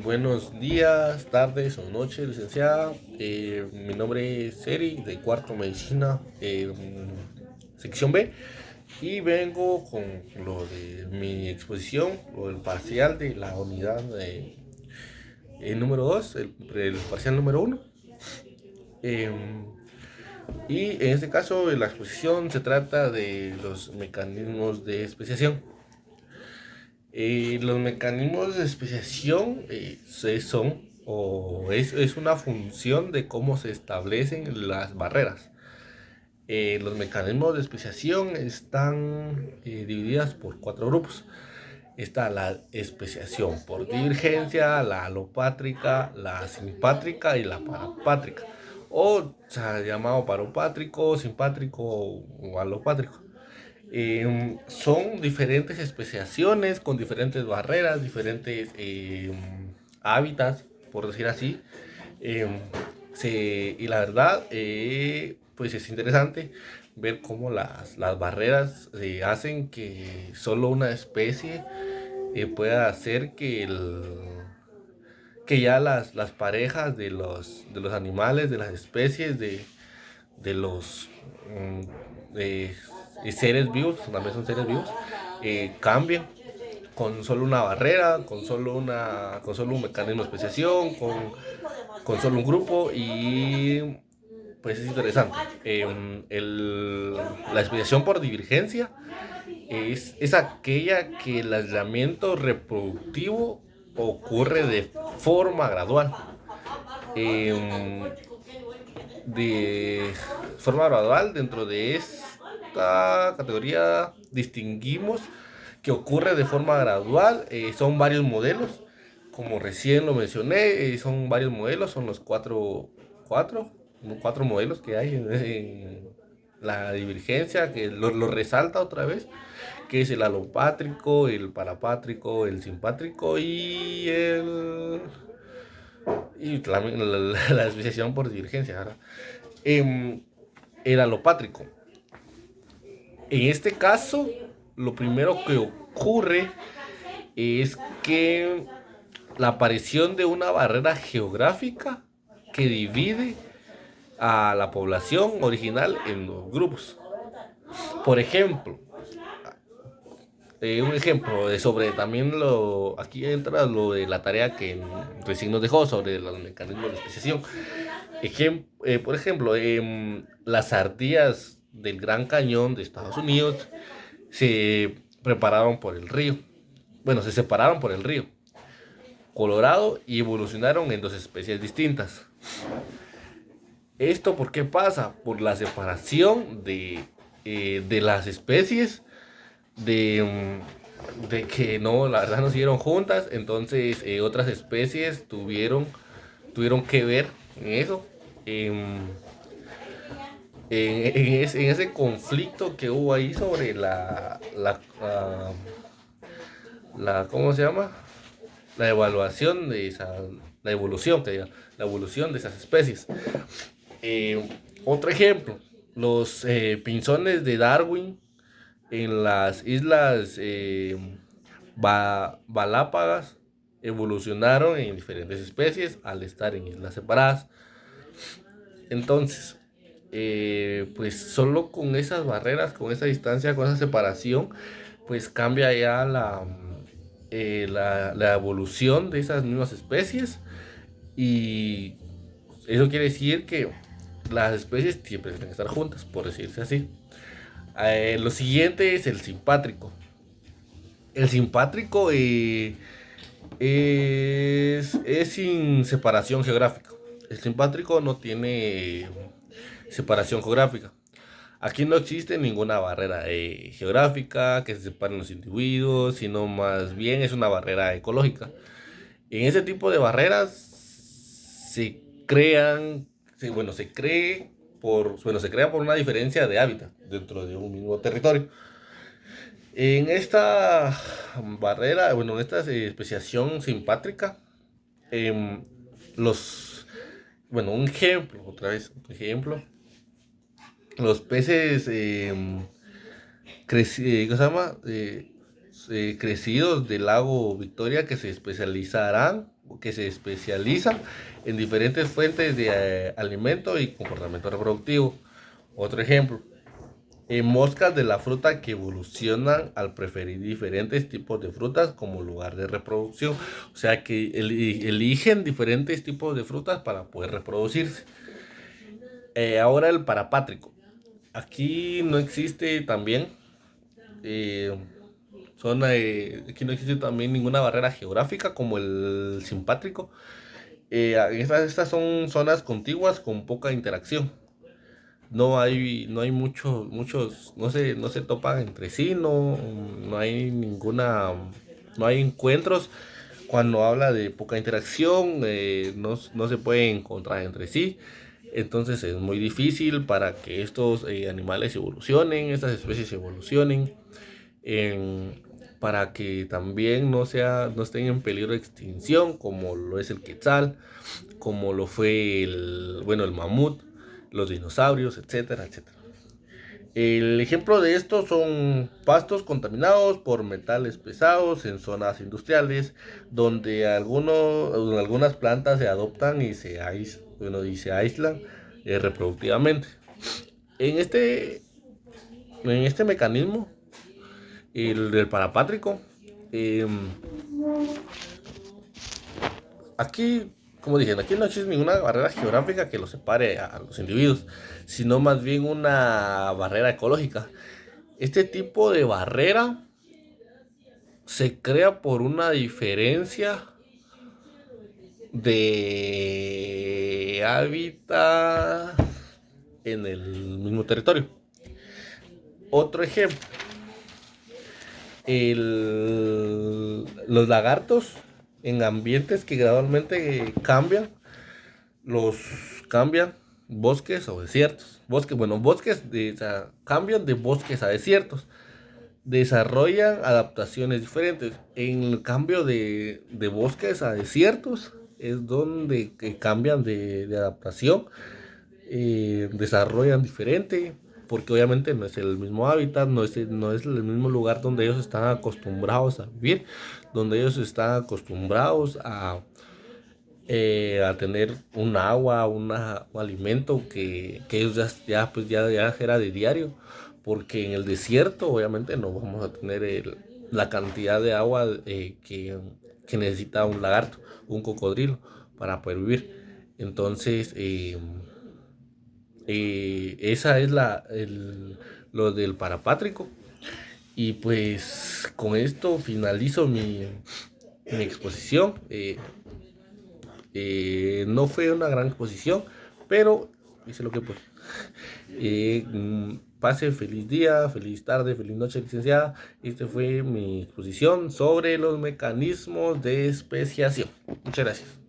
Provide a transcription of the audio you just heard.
Buenos días, tardes o noches, licenciada. Mi nombre es Eri, de cuarto medicina, sección B, y vengo con lo de mi exposición, lo del parcial de la unidad número 2, el parcial número uno. Y en este caso, la exposición se trata de los mecanismos de especiación. Los mecanismos de especiación son o es una función de cómo se establecen las barreras. Los mecanismos de especiación están divididas por cuatro grupos. Está la especiación por divergencia, la alopátrica, la simpátrica y la parapátrica. O sea, llamado paropátrico, simpátrico o alopátrico. Son diferentes especiaciones con diferentes barreras, diferentes hábitats, por decir así. Eh, y la verdad, pues es interesante ver cómo las barreras hacen que solo una especie pueda hacer que ya las parejas de los animales, de las especies, de los de seres vivos, también son seres vivos, cambien con solo una barrera, con solo un mecanismo de especiación, con solo un grupo. Y pues es interesante. La especiación por divergencia es aquella que el aislamiento reproductivo ocurre de forma gradual. Em, de forma gradual, dentro de esta categoría distinguimos que ocurre de forma gradual. Son varios modelos, como recién lo mencioné. Son varios modelos, son los cuatro modelos que hay en la divergencia, que lo resalta otra vez, que es el alopátrico, el parapátrico, el simpátrico y la especiación por divergencia, ¿verdad? El alopátrico. En este caso, lo primero que ocurre es que la aparición de una barrera geográfica que divide a la población original en dos grupos. Por ejemplo, un ejemplo de sobre también aquí entra lo de la tarea que recién nos dejó sobre los mecanismos de especiación. Por ejemplo, las ardillas del Gran Cañón de Estados Unidos se prepararon por el río. Bueno, se separaron por el río Colorado y evolucionaron en dos especies distintas. ¿Esto por qué pasa? Por la separación de las especies, de que no, la verdad no siguieron juntas. Entonces otras especies tuvieron que ver en eso. En, en ese conflicto que hubo ahí sobre ¿cómo se llama? La evaluación de la evolución, la evolución de esas especies. Eh, Otro ejemplo, los pinzones de Darwin en las islas Galápagos evolucionaron en diferentes especies al estar en islas separadas. Entonces, pues solo con esas barreras, con esa distancia, con esa separación, pues cambia ya la evolución de esas mismas especies. Y eso quiere decir que las especies siempre tienen que estar juntas, por decirse así. Lo siguiente es el simpátrico. El simpátrico es sin separación geográfica. El simpátrico no tiene separación geográfica. Aquí no existe ninguna barrera geográfica que se separen los individuos, sino más bien es una barrera ecológica. En ese tipo de barreras se crea por una diferencia de hábitat dentro de un mismo territorio. En esta barrera, bueno, en esta especiación simpátrica, em, los, bueno, un ejemplo, otra vez, un ejemplo, los peces ¿cómo se llama? crecidos del lago Victoria que se especializan en diferentes fuentes de alimento y comportamiento reproductivo. Otro ejemplo, moscas de la fruta que evolucionan al preferir diferentes tipos de frutas como lugar de reproducción. O sea que eligen diferentes tipos de frutas para poder reproducirse. Ahora el parapátrico. Aquí no existe también eh, aquí no existe también ninguna barrera geográfica como el simpátrico. Estas son zonas contiguas con poca interacción. No hay muchos, no se topan entre sí, no hay no hay encuentros. Cuando habla de poca interacción, no se pueden encontrar entre sí. Entonces es muy difícil para que estos animales evolucionen, estas especies evolucionen, para que también no estén en peligro de extinción, como lo es el quetzal, como lo fue el mamut, los dinosaurios, etcétera, etcétera. El ejemplo de esto son pastos contaminados por metales pesados en zonas industriales, donde algunas plantas se adoptan y se aíslan reproductivamente. En este, en este mecanismo, el del parapátrico, eh, aquí, como dije, aquí no existe ninguna barrera geográfica que los separe a los individuos, sino más bien una barrera ecológica. Este tipo de barrera se crea por una diferencia de hábitat en el mismo territorio. Otro ejemplo, los lagartos en ambientes que gradualmente los cambian bosques o desiertos. Cambian de bosques a desiertos. Desarrollan adaptaciones diferentes. En el cambio de bosques a desiertos es donde cambian de adaptación, desarrollan diferente, porque obviamente no es el mismo hábitat, no es el mismo lugar donde ellos están acostumbrados a vivir, donde ellos están acostumbrados a tener un agua, un alimento que ellos ya era de diario, porque en el desierto obviamente no vamos a tener la cantidad de agua que necesita un lagarto, un cocodrilo para poder vivir. Entonces, esa es lo del parapátrico. Y pues con esto finalizo mi exposición. No fue una gran exposición, pero hice lo que pude. Pase feliz día, feliz tarde, feliz noche, licenciada. Esta fue mi exposición sobre los mecanismos de especiación. Muchas gracias.